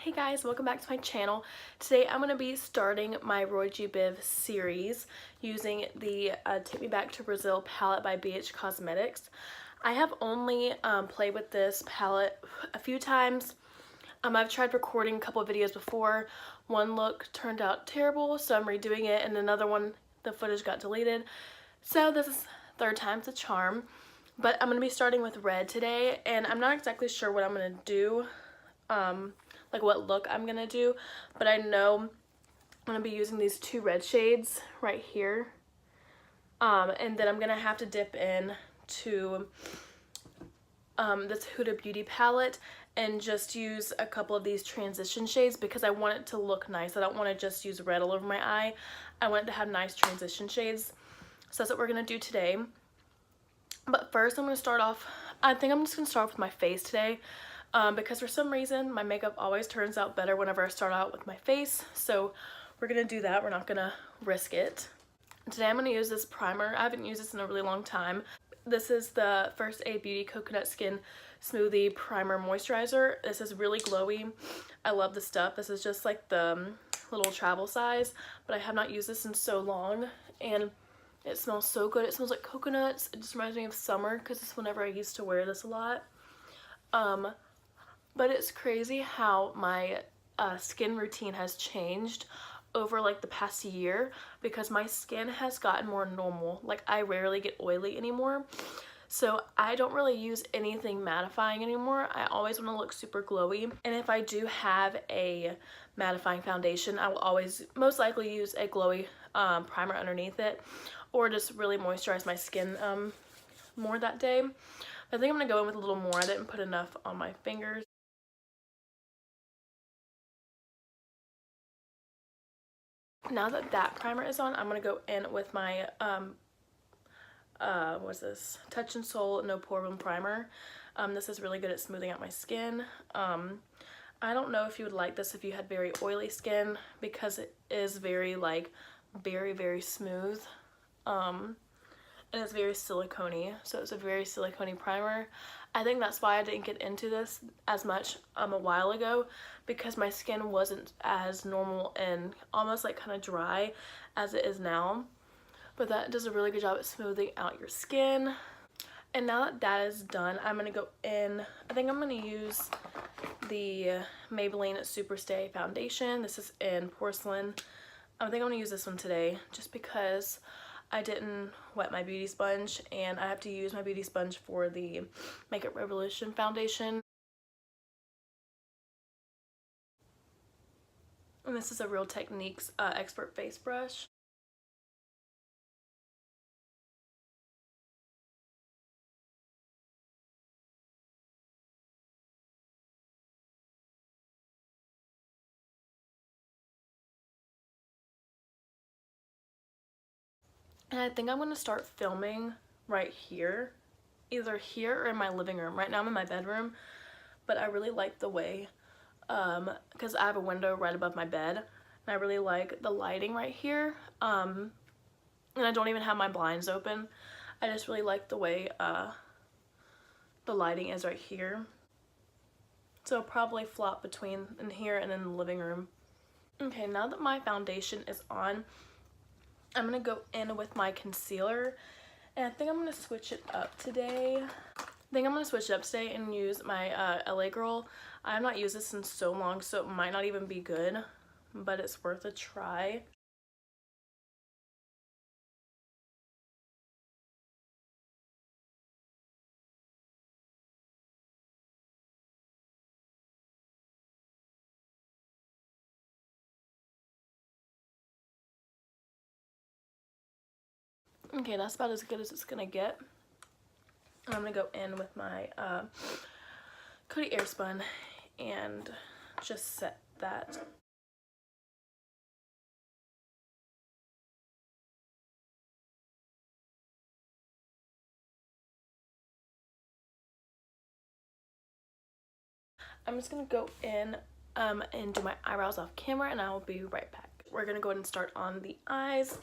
Hey guys, welcome back to my channel. Today I'm going to be starting my ROYGBIV series using the Take Me Back to Brazil palette by BH Cosmetics. I have only played with this palette a few times. I've tried recording a couple of videos before. One look turned out terrible, so I'm redoing it, and another one, the footage got deleted. So this is third time's a charm. But I'm going to be starting with red today, and I'm not exactly sure what I'm going to do. Like what look I'm gonna do, but I know I'm gonna be using these two red shades right here, and then I'm gonna have to dip in to this Huda Beauty palette and just use a couple of these transition shades because I want it to look nice. I don't want to just use red all over my eye. I want it to have nice transition shades, so that's what we're gonna do today. But first I'm gonna start off, I think I'm just gonna start off with my face today. Because for some reason my makeup always turns out better whenever I start out with my face, so we're gonna do that. We're not gonna risk it. Today I'm gonna use this primer. I haven't used this in a really long time. This is the First Aid Beauty Coconut Skin Smoothie Primer Moisturizer. This is really glowy. I love this stuff. This is just like the little travel size, but I have not used this in so long, and it smells so good. It smells like coconuts. It just reminds me of summer because it's whenever I used to wear this a lot. But it's crazy how my skin routine has changed over like the past year because my skin has gotten more normal. Like I rarely get oily anymore. So I don't really use anything mattifying anymore. I always want to look super glowy. And if I do have a mattifying foundation, I will always most likely use a glowy primer underneath it or just really moisturize my skin more that day. I think I'm going to go in with a little more. I didn't put enough on my fingers. Now that that primer is on, I'm going to go in with my, what's this? Touch and Soul No Pore Room Primer. This is really good at smoothing out my skin. I don't know if you would like this if you had very oily skin because it is very, like, very smooth. And it's very silicone-y, so it's a very silicone-y primer. I think that's why I didn't get into this as much a while ago, because my skin wasn't as normal and almost like kind of dry as it is now. But that does a really good job at smoothing out your skin. And now that that is done, I'm going to go in, I think I'm going to use the Maybelline Superstay Foundation. This is in Porcelain. I think I'm going to use this one today just because I didn't wet my beauty sponge, and I have to use my beauty sponge for the Makeup Revolution foundation. And this is a Real Techniques Expert Face Brush. And I think I'm going to start filming right here, either here or in my living room. Right now I'm in my bedroom, but I really like the way, because I have a window right above my bed, and I really like the lighting right here, and I don't even have my blinds open. I just really like the way the lighting is right here. So I'll probably flop between in here and in the living room. Okay, now that my foundation is on, I'm going to go in with my concealer, and I think I'm going to switch it up today. And use my LA Girl. I have not used this in so long, so it might not even be good, but it's worth a try. Okay, that's about as good as it's gonna get. I'm gonna go in with my Coty Airspun and just set that. I'm just gonna go in and do my eyebrows off camera, and I will be right back. We're gonna go ahead and start on the eyes.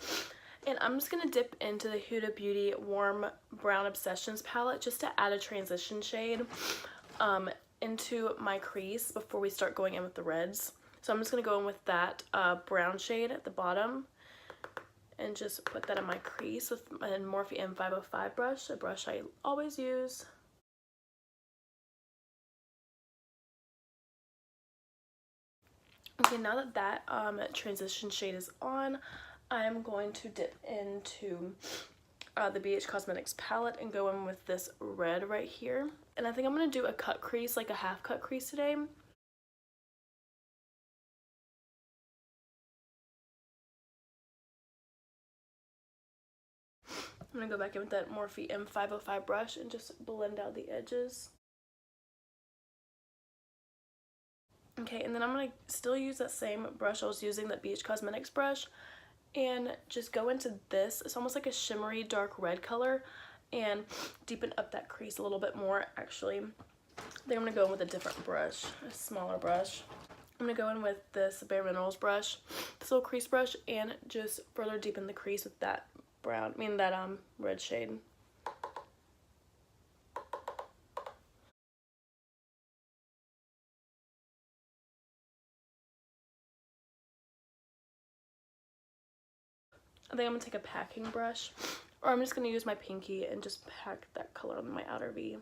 And I'm just going to dip into the Huda Beauty Warm Brown Obsessions palette just to add a transition shade. into my crease before we start going in with the reds. So I'm just going to go in with that brown shade at the bottom and just put that in my crease with my Morphe M505 brush, a brush I always use. Okay, now that that transition shade is on, I'm going to dip into the BH Cosmetics palette and go in with this red right here. And I think I'm going to do a cut crease, like a half cut crease today. I'm going to go back in with that Morphe M505 brush and just blend out the edges. Okay, and then I'm going to still use that same brush I was using, that BH Cosmetics brush, and just go into this. It's almost like a shimmery dark red color, and deepen up that crease a little bit more. Actually, I think I'm going to go in with a different brush, a smaller brush. I'm going to go in with this Bare Minerals brush, this little crease brush, and just further deepen the crease with that red shade. I think I'm going to take a packing brush, or I'm just going to use my pinky and just pack that color on my outer V.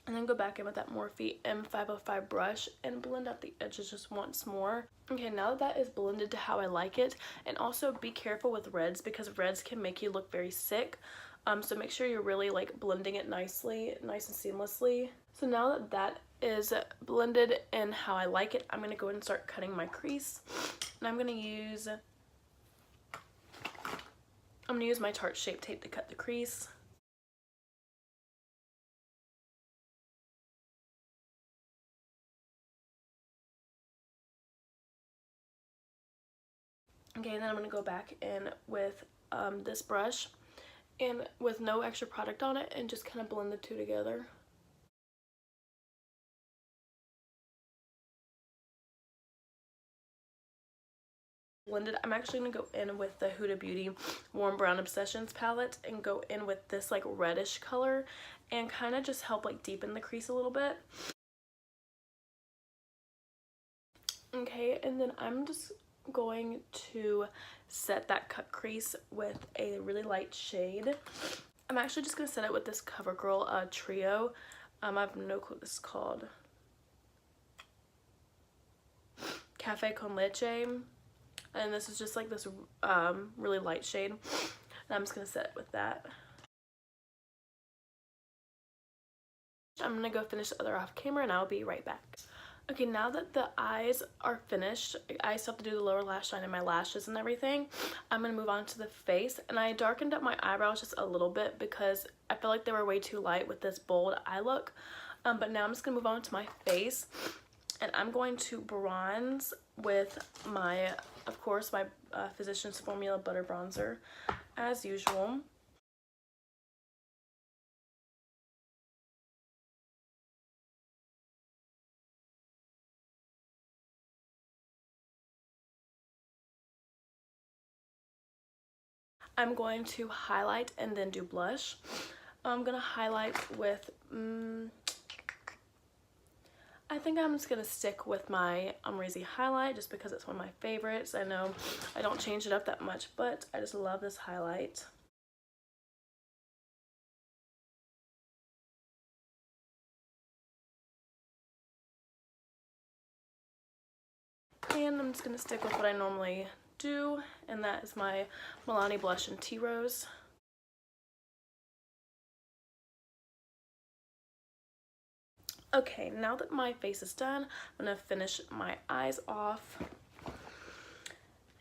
And then go back in with that Morphe M505 brush and blend out the edges just once more. Okay, now that is blended to how I like it, and also be careful with reds because reds can make you look very sick. So make sure you're really like blending it nice and seamlessly. So now that that is blended in how I like it, I'm going to go ahead and start cutting my crease. And I'm going to use my Tarte Shape Tape to cut the crease. Okay, and then I'm going to go back in with this brush and with no extra product on it and just kind of blend the two together. Blended, I'm actually going to go in with the Huda Beauty Warm Brown Obsessions palette and go in with this like reddish color and kind of just help like deepen the crease a little bit. Okay, and then I'm just going to set that cut crease with a really light shade. I'm actually just going to set it with this CoverGirl trio. I have no clue what this is called. Cafe con Leche. And this is just like this really light shade. And I'm just going to set it with that. I'm going to go finish the other off camera and I'll be right back. Okay, now that the eyes are finished, I still have to do the lower lash line and my lashes and everything. I'm going to move on to the face, and I darkened up my eyebrows just a little bit because I felt like they were way too light with this bold eye look. But now I'm just going to move on to my face, and I'm going to bronze with my, of course, my Physicians Formula Butter Bronzer as usual. I'm going to highlight and then do blush. I'm going to highlight with, I think I'm just going to stick with my Umrazy highlight just because it's one of my favorites. I know I don't change it up that much, but I just love this highlight. And I'm just going to stick with what I normally do, and that is my Milani blush in Tea Rose. Okay, now that my face is done, I'm going to finish my eyes off.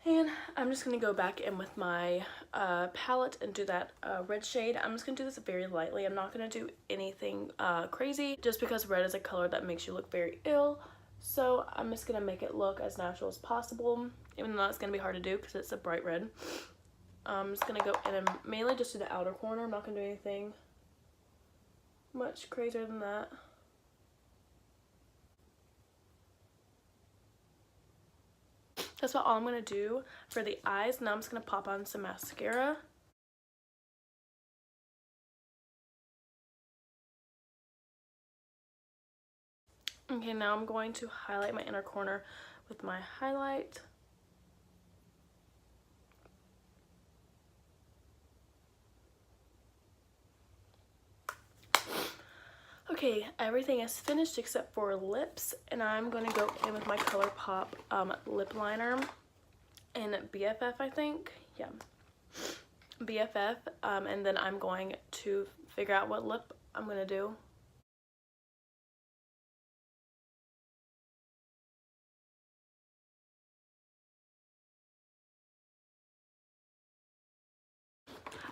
And I'm just going to go back in with my palette and do that red shade. I'm just going to do this very lightly. I'm not going to do anything crazy just because red is a color that makes you look very ill. So I'm just going to make it look as natural as possible, even though it's going to be hard to do because it's a bright red. I'm just going to go in and mainly just do the outer corner. I'm not going to do anything much crazier than that. That's about all I'm going to do for the eyes. Now I'm just going to pop on some mascara. Okay, now I'm going to highlight my inner corner with my highlight. Okay, everything is finished except for lips, and I'm going to go in with my ColourPop lip liner in BFF, I think. Yeah, BFF, and then I'm going to figure out what lip I'm going to do.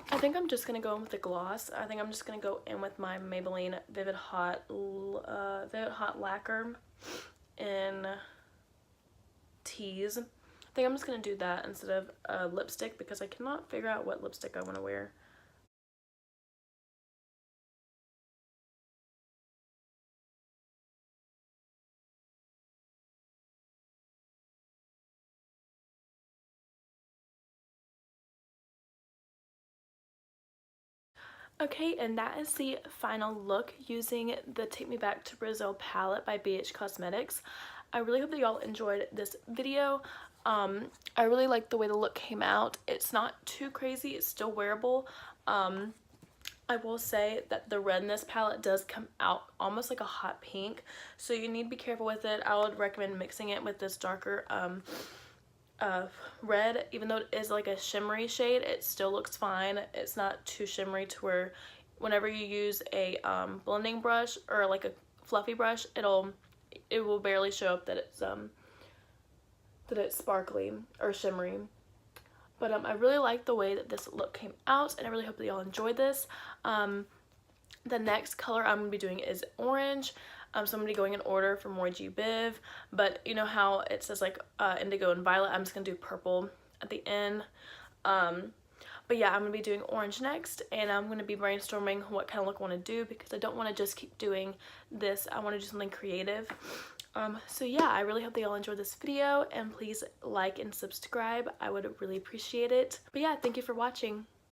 I think I'm just going to go in with the gloss. I think I'm just going to go in with my Maybelline Vivid Hot Lacquer in Tease. I think I'm just going to do that instead of lipstick because I cannot figure out what lipstick I want to wear. Okay, and that is the final look using the Take Me Back to Brazil palette by BH Cosmetics. I really hope that y'all enjoyed this video. I really like the way the look came out. It's not too crazy, it's still wearable. I will say that the red in this palette does come out almost like a hot pink, so you need to be careful with it. I would recommend mixing it with this darker red. Even though it is like a shimmery shade, it still looks fine. It's not too shimmery to where whenever you use a blending brush or like a fluffy brush, it will barely show up that it's sparkly or shimmery. But I really like the way that this look came out, and I really hope that y'all enjoyed this. The next color I'm going to be doing is orange. So I'm going to be going in order from ROYGBIV, but you know how it says like indigo and violet, I'm just going to do purple at the end. But yeah, I'm going to be doing orange next, and I'm going to be brainstorming what kind of look I want to do because I don't want to just keep doing this. I want to do something creative. So yeah, I really hope that y'all enjoyed this video, and please like and subscribe. I would really appreciate it. But yeah, thank you for watching.